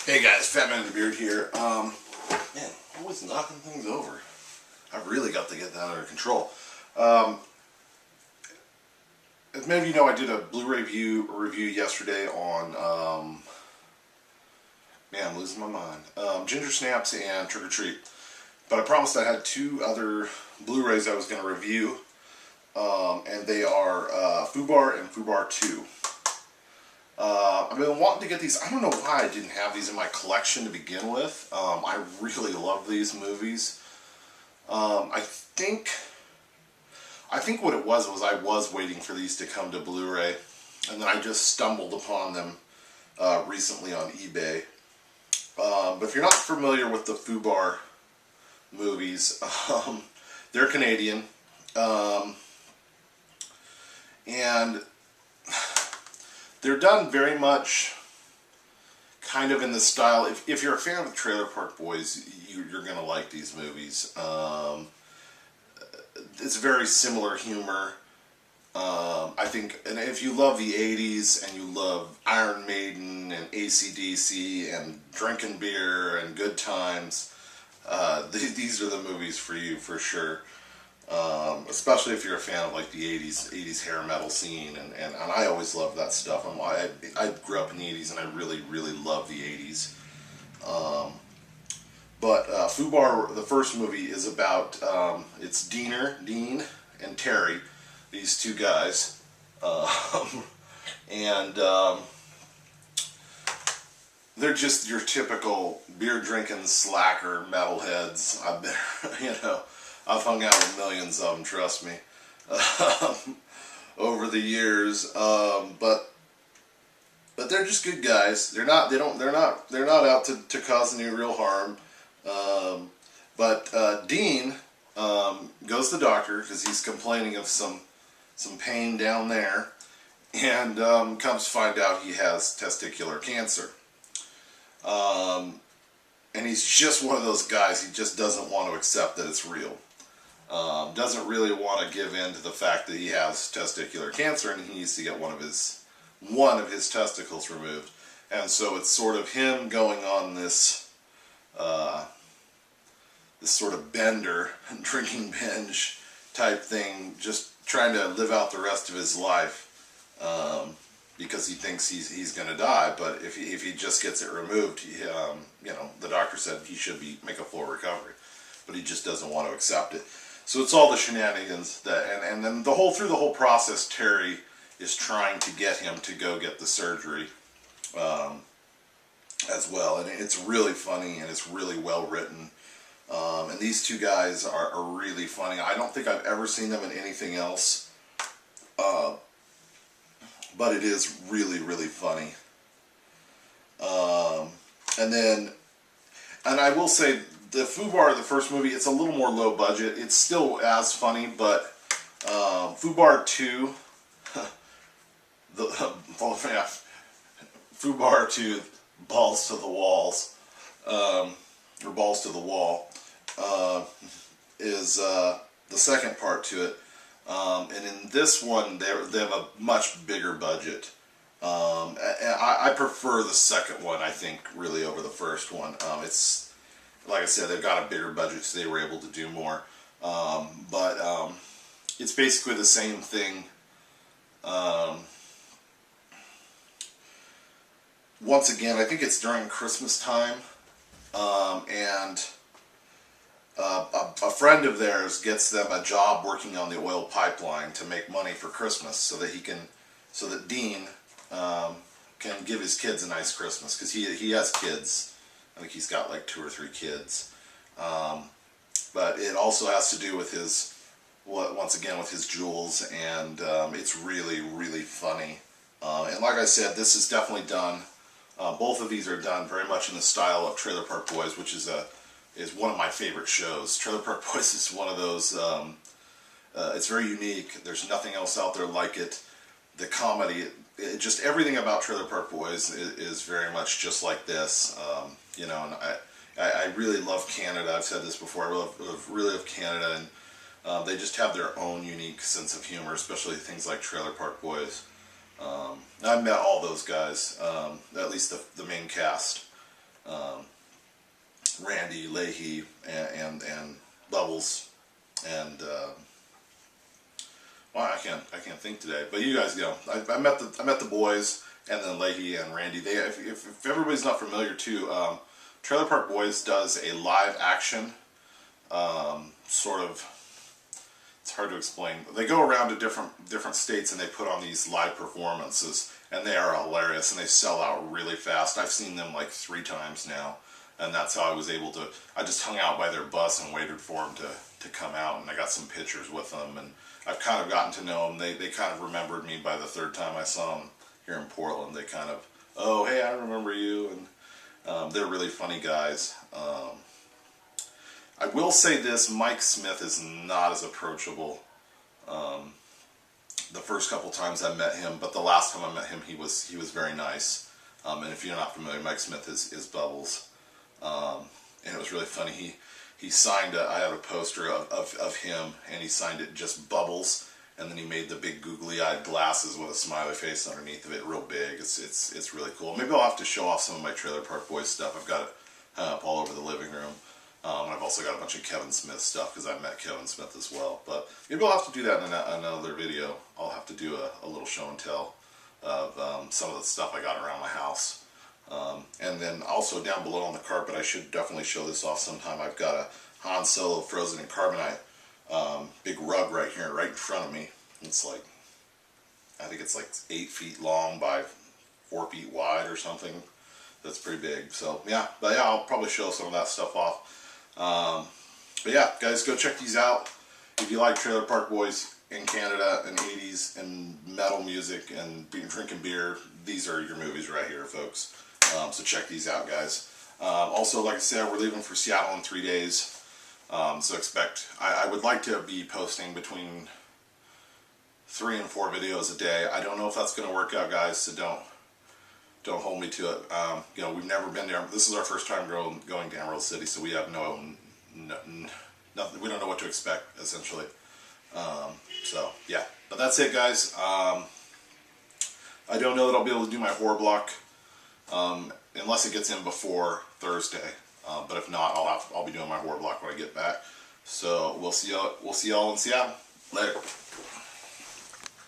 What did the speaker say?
Hey guys, Fat Man in the Beard here. Man, I'm always knocking things over. I've really got to get that under control. As many of you know, I did a Blu-ray review yesterday on, man, I'm losing my mind, Ginger Snaps and Trick or Treat. But I promised I had two other Blu-rays I was going to review, and they are Fubar and Fubar 2. I've been wanting to get these. I don't know why I didn't have these in my collection to begin with. I really love these movies. I think what it was I was waiting for these to come to Blu-ray, and then I just stumbled upon them recently on eBay. But if you're not familiar with the Fubar movies, they're Canadian, and they're done very much kind of in the style. If you're a fan of Trailer Park Boys, you're going to like these movies. It's very similar humor. I think, and if you love the 80s and you love Iron Maiden and AC/DC and drinking beer and good times, these are the movies for you for sure. Especially if you're a fan of like the 80s hair metal scene, and I always loved that stuff. I grew up in the 80s and I really love the 80s. But Fubar, the first movie, is about, it's Dean and Terry, these two guys, and they're just your typical beer drinking slacker metalheads. I've been, I've hung out with millions of them, trust me, over the years. But they're just good guys. They're not out to cause any real harm. But Dean goes to the doctor because he's complaining of some pain down there, and comes to find out he has testicular cancer. And he's just one of those guys. He just doesn't want to accept that it's real. Doesn't really want to give in to the fact that he has testicular cancer and he needs to get one of his testicles removed. And so it's sort of him going on this sort of bender, drinking binge type thing, just trying to live out the rest of his life, because he thinks he's going to die. But if he just gets it removed, the doctor said he should make a full recovery, but he just doesn't want to accept it. So it's all the shenanigans and then through the whole process, Terry is trying to get him to go get the surgery, as well. And it's really funny and it's really well written. And these two guys are really funny. I don't think I've ever seen them in anything else, but it is really funny. And I will say, the Fubar, the first movie, it's a little more low budget. It's still as funny, but Fubar 2, Fubar 2, Balls to the Walls, or Balls to the Wall, is the second part to it. And in this one, they have a much bigger budget. I prefer the second one, I think, really, over the first one. It's, like I said, they've got a bigger budget, so they were able to do more. But it's basically the same thing. Once again, I think it's during Christmas time, and a friend of theirs gets them a job working on the oil pipeline to make money for Christmas, so that Dean can give his kids a nice Christmas, because he has kids. I think he's got like 2 or 3 kids. But it also has to do with once again with his jewels, and it's really funny. And like I said, this is definitely done. Both of these are done very much in the style of Trailer Park Boys, which is one of my favorite shows. Trailer Park Boys is one of those. It's very unique. There's nothing else out there like it. The comedy, just everything about Trailer Park Boys is very much just like this. And I really love Canada. I've said this before. I really love Canada, and they just have their own unique sense of humor, especially things like Trailer Park Boys. I've met all those guys, at least the main cast. Randy, Leahy, and Bubbles, and well, I can't think today. But you guys go. I met the boys, and then Leahy and Randy. They if everybody's not familiar too, Trailer Park Boys does a live action sort of. It's hard to explain. They go around to different states and they put on these live performances, and they are hilarious and they sell out really fast. I've seen them like 3 times now, and that's how I was able to. I just hung out by their bus and waited for them to come out, and I got some pictures with them, and I've kind of gotten to know them. They kind of remembered me by the 3rd time I saw them here in Portland. They kind of, oh hey, I remember you, and they're really funny guys. I will say this, Mike Smith is not as approachable the first couple times I met him, but the last time I met him he was very nice. And if you're not familiar, Mike Smith is Bubbles. And it was really funny, he signed I have a poster of him, and he signed it just Bubbles, and then he made the big googly-eyed glasses with a smiley face underneath of it, real big. It's really cool. Maybe I'll have to show off some of my Trailer Park Boys stuff. I've got it hung up all over the living room. And I've also got a bunch of Kevin Smith stuff, because I met Kevin Smith as well. But maybe I'll have to do that in another video. I'll have to do a little show and tell of some of the stuff I got around my house. And then also down below on the carpet, I should definitely show this off sometime. I've got a Han Solo frozen in carbonite big rug right here, right in front of me. It's like, I think it's like 8 feet long by 4 feet wide or something. That's pretty big. So yeah, but yeah, I'll probably show some of that stuff off. But yeah, guys, go check these out. If you like Trailer Park Boys in Canada and 80s and metal music and drinking beer, these are your movies right here, folks. So check these out, guys. Also, like I said, we're leaving for Seattle in 3 days. So I would like to be posting between 3 and 4 videos a day. I don't know if that's going to work out, guys, so don't hold me to it. You know, we've never been there. This is our first time going to Emerald City, so we have nothing. We don't know what to expect, essentially. So yeah, but that's it, guys. I don't know that I'll be able to do my horror block unless it gets in before Thursday. But if not, I'll be doing my horror block when I get back. So we'll see y'all in Seattle. Later.